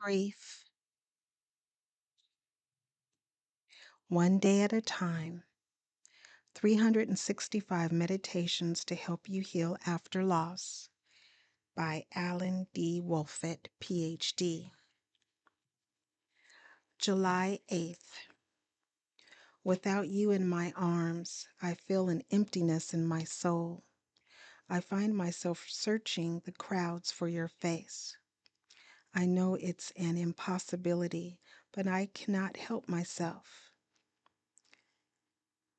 Grief, one day at a time. 365 Meditations to Help You Heal After Loss by Alan D. Wolfett, PhD. July 8th. Without you in my arms, I feel an emptiness in my soul. I find myself searching the crowds for your face. I know it's an impossibility, but I cannot help myself.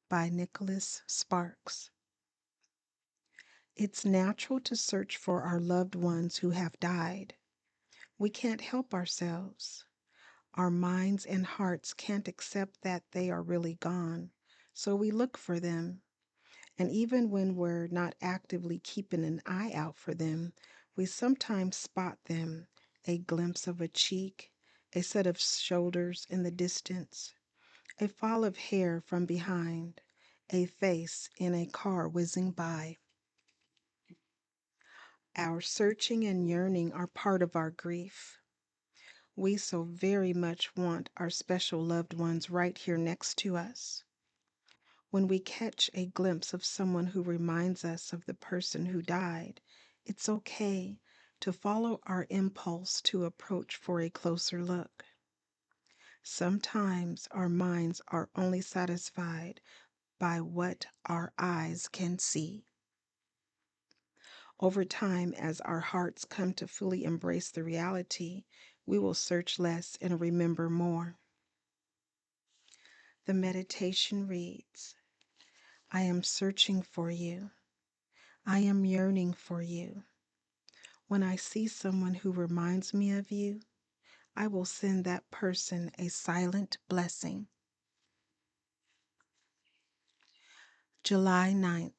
By Nicholas Sparks. It's natural to search for our loved ones who have died. We can't help ourselves. Our minds and hearts can't accept that they are really gone, so we look for them. And even when we're not actively keeping an eye out for them, we sometimes spot them, a glimpse of a cheek, a set of shoulders in the distance, a fall of hair from behind, a face in a car whizzing by. Our searching and yearning are part of our grief. We so very much want our special loved ones right here next to us. When we catch a glimpse of someone who reminds us of the person who died, it's okay to follow our impulse to approach for a closer look. Sometimes our minds are only satisfied by what our eyes can see. Over time, as our hearts come to fully embrace the reality, we will search less and remember more. The meditation reads, I am searching for you. I am yearning for you. When I see someone who reminds me of you, I will send that person a silent blessing. July 9th.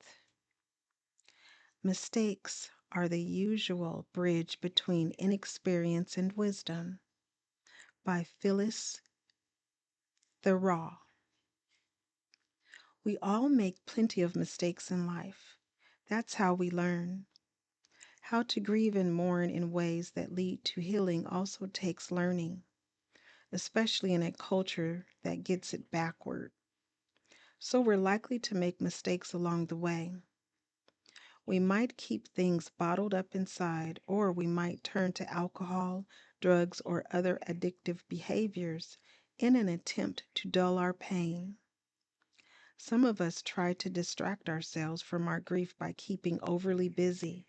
Mistakes are the usual bridge between inexperience and wisdom. By Phyllis Theroux. We all make plenty of mistakes in life. That's how we learn. How to grieve and mourn in ways that lead to healing also takes learning, especially in a culture that gets it backward. So we're likely to make mistakes along the way. We might keep things bottled up inside, or we might turn to alcohol, drugs, or other addictive behaviors in an attempt to dull our pain. Some of us try to distract ourselves from our grief by keeping overly busy.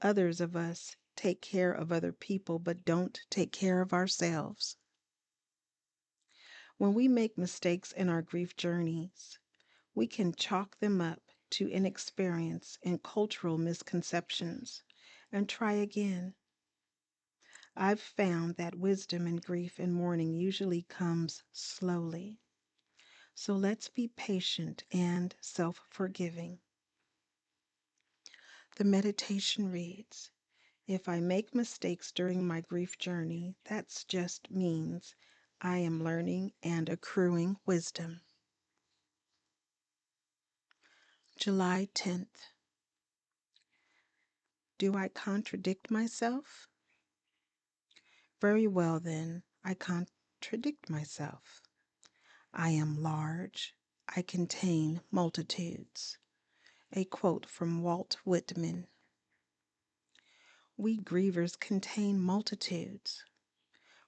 Others of us take care of other people but don't take care of ourselves. When we make mistakes in our grief journeys, we can chalk them up to inexperience and cultural misconceptions and try again. I've found that wisdom in grief and mourning usually comes slowly. So let's be patient and self-forgiving. The meditation reads, if I make mistakes during my grief journey, that just means I am learning and accruing wisdom. July 10th. Do I contradict myself? Very well then, I contradict myself. I am large. I contain multitudes. A quote from Walt Whitman. We grievers contain multitudes.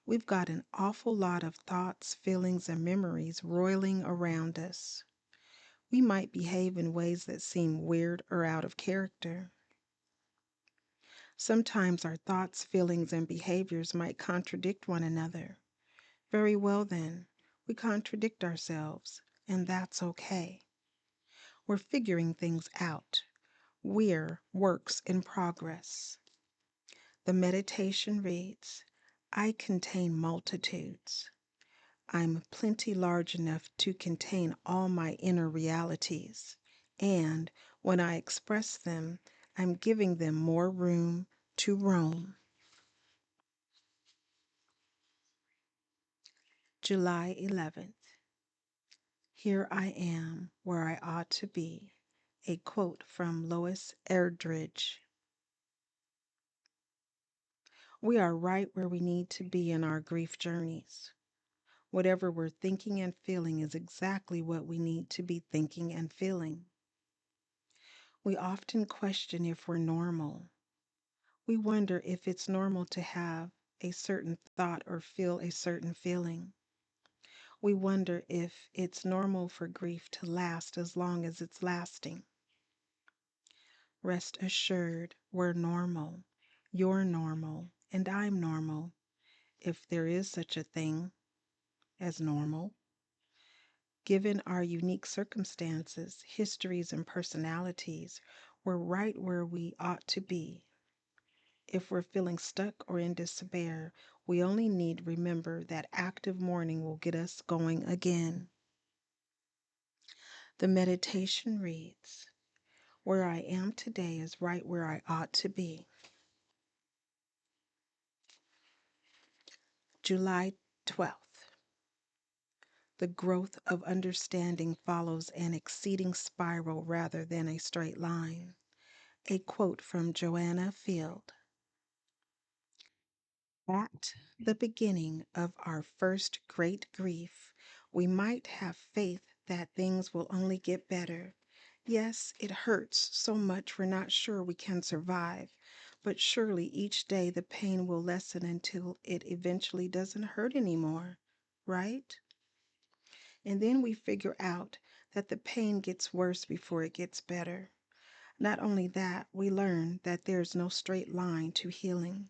We've got an awful lot of thoughts, feelings, and memories roiling around us. We might behave in ways that seem weird or out of character. Sometimes our thoughts, feelings, and behaviors might contradict one another. Very well then, we contradict ourselves, and that's okay. We're figuring things out. We're works in progress. The meditation reads, I contain multitudes. I'm plenty large enough to contain all my inner realities, and when I express them, I'm giving them more room to roam. July 11th. Here I am where I ought to be. A quote from Lois Erdrich. We are right where we need to be in our grief journeys. Whatever we're thinking and feeling is exactly what we need to be thinking and feeling. We often question if we're normal. We wonder if it's normal to have a certain thought or feel a certain feeling. We wonder if it's normal for grief to last as long as it's lasting. Rest assured, we're normal. You're normal, and I'm normal, if there is such a thing as normal. Given our unique circumstances, histories, and personalities, we're right where we ought to be. If we're feeling stuck or in despair, we only need remember that active mourning will get us going again. The meditation reads, "Where I am today is right where I ought to be." July 12th. The growth of understanding follows an exceeding spiral rather than a straight line. A quote from Joanna Field. At the beginning of our first great grief, we might have faith that things will only get better. Yes, it hurts so much we're not sure we can survive, but surely each day the pain will lessen until it eventually doesn't hurt anymore, right? And then we figure out that the pain gets worse before it gets better. Not only that, we learn that there's no straight line to healing.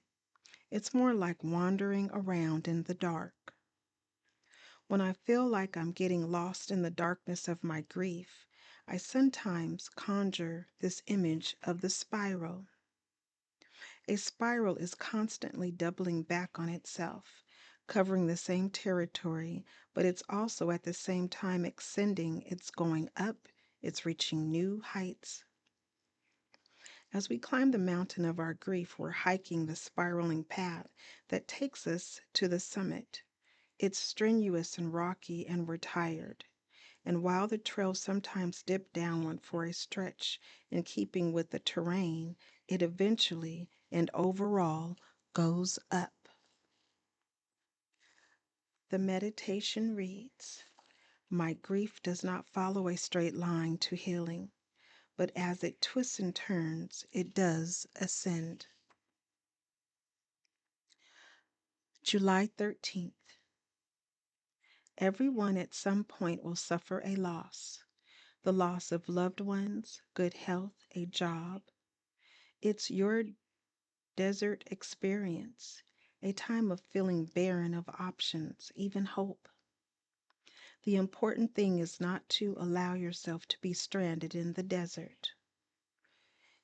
It's more like wandering around in the dark. When I feel like I'm getting lost in the darkness of my grief, I sometimes conjure this image of the spiral. A spiral is constantly doubling back on itself, covering the same territory, but it's also at the same time extending, it's going up, it's reaching new heights. As we climb the mountain of our grief, we're hiking the spiraling path that takes us to the summit. It's strenuous and rocky, and we're tired. And while the trails sometimes dip downward for a stretch in keeping with the terrain, it eventually and overall goes up. The meditation reads, "My grief does not follow a straight line to healing, but as it twists and turns, it does ascend." July 13th. Everyone at some point will suffer a loss. The loss of loved ones, good health, a job. It's your desert experience, a time of feeling barren of options, even hope. The important thing is not to allow yourself to be stranded in the desert.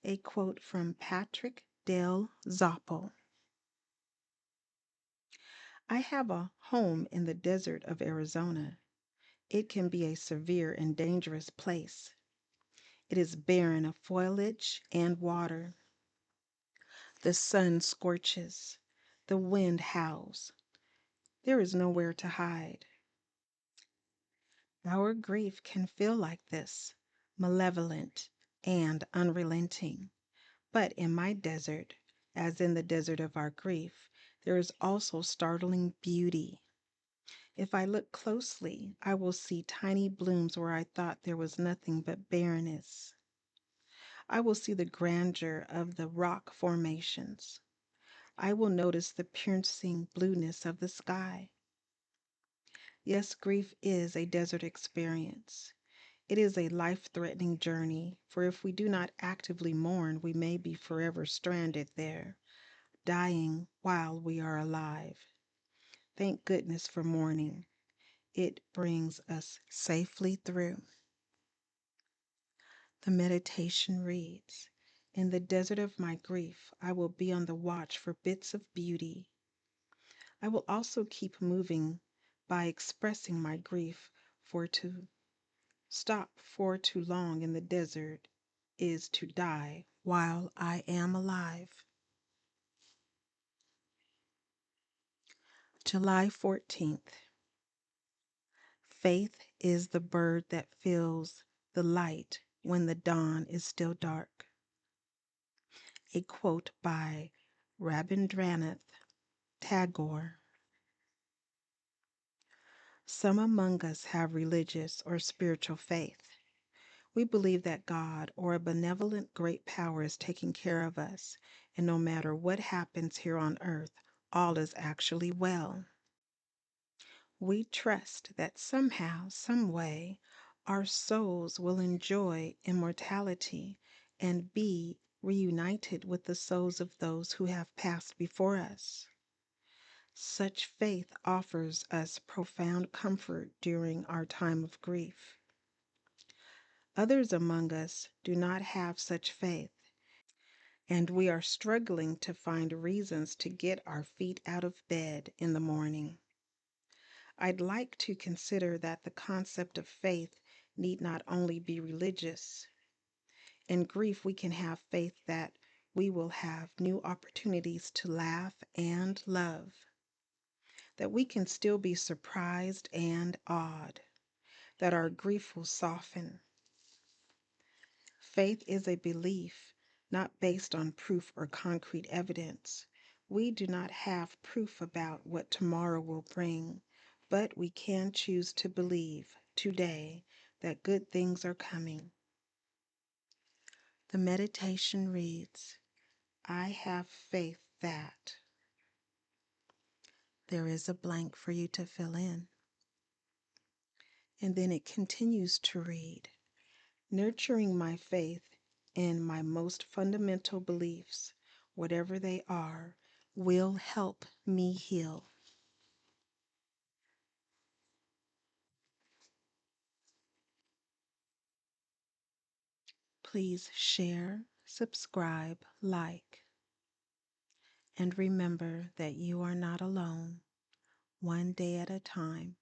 A quote from Patrick Del Zoppo. I have a home in the desert of Arizona. It can be a severe and dangerous place. It is barren of foliage and water. The sun scorches. The wind howls. There is nowhere to hide. Our grief can feel like this, malevolent and unrelenting. But in my desert, as in the desert of our grief, there is also startling beauty. If I look closely, I will see tiny blooms where I thought there was nothing but barrenness. I will see the grandeur of the rock formations. I will notice the piercing blueness of the sky. Yes, grief is a desert experience. It is a life threatening journey, for if we do not actively mourn, we may be forever stranded there, dying while we are alive. Thank goodness for mourning. It brings us safely through. The meditation reads, "In the desert of my grief, I will be on the watch for bits of beauty. I will also keep moving by expressing my grief, for to stop for too long in the desert is to die while I am alive." July 14th. Faith is the bird that feels the light when the dawn is still dark. A quote by Rabindranath Tagore. Some among us have religious or spiritual faith. We believe that God or a benevolent great power is taking care of us, and no matter what happens here on earth, all is actually well. We trust that somehow, some way, our souls will enjoy immortality and be reunited with the souls of those who have passed before us. Such faith offers us profound comfort during our time of grief. Others among us do not have such faith, and we are struggling to find reasons to get our feet out of bed in the morning. I'd like to consider that the concept of faith need not only be religious. In grief, we can have faith that we will have new opportunities to laugh and love, that we can still be surprised and awed, that our grief will soften. Faith is a belief not based on proof or concrete evidence. We do not have proof about what tomorrow will bring, but we can choose to believe today that good things are coming. The meditation reads, I have faith that. There is a blank for you to fill in. And then it continues to read, nurturing my faith in my most fundamental beliefs, whatever they are, will help me heal. Please share, subscribe, like, and remember that you are not alone, one day at a time.